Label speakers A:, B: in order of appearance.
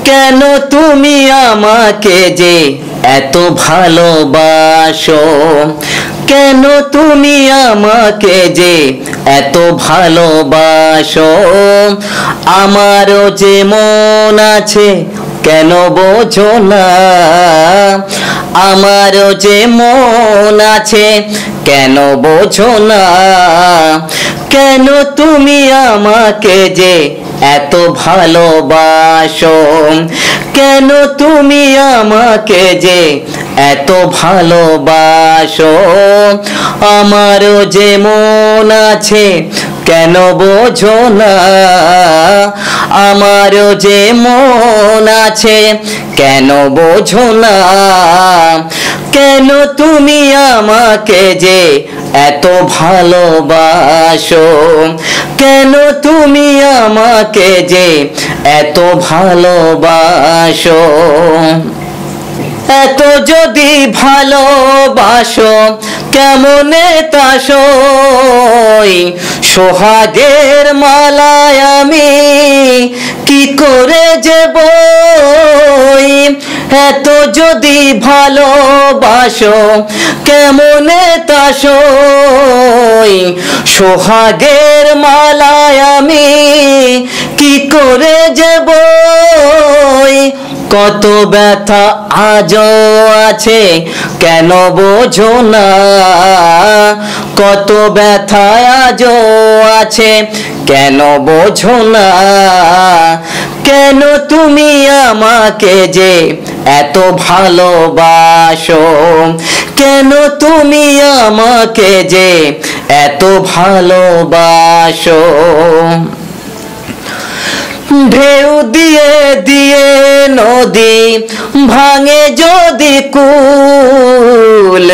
A: কেন তুমি আমাকে যে এত ভালোবাসো, কেন তুমি আমাকে যে এত ভালোবাসো। আমারও যে মন আছে কেন বোঝো না, আমারও যে মন আছে কেন বোঝো না। কেন তুমি আমাকে যে এত ভালোবাসো, কেন তুমি আমাকে যে এত ভালোবাসো। আমারও যে মন আছে কেন বোঝো না, আমারও যে মন আছে কেন বোঝো না। কেন তুমি আমাকে যে এত ভালোবাসো, কেন তুমি আমাকে যে এত ভালোবাসো। এত যদি ভালোবাসো কেমনে তা সই, সোহাগের মালায় আমি কি করে যে বই। এত যদি ভালোবাসো কেমনে তা সই, সোহাগের মালায় আমি কি করে যে বই। কত ব্যথা আজও আছে কেন বোঝো না, কত ব্যথা আজও আছে কেন বোঝো না। কেন তুমি আমাকে যে এত ভালোবাসো, কেন তুমি আমাকে যে এত ভালোবাসো। ঢেউ দিয়ে দিয়ে নদী ভাঙে যদি কুল,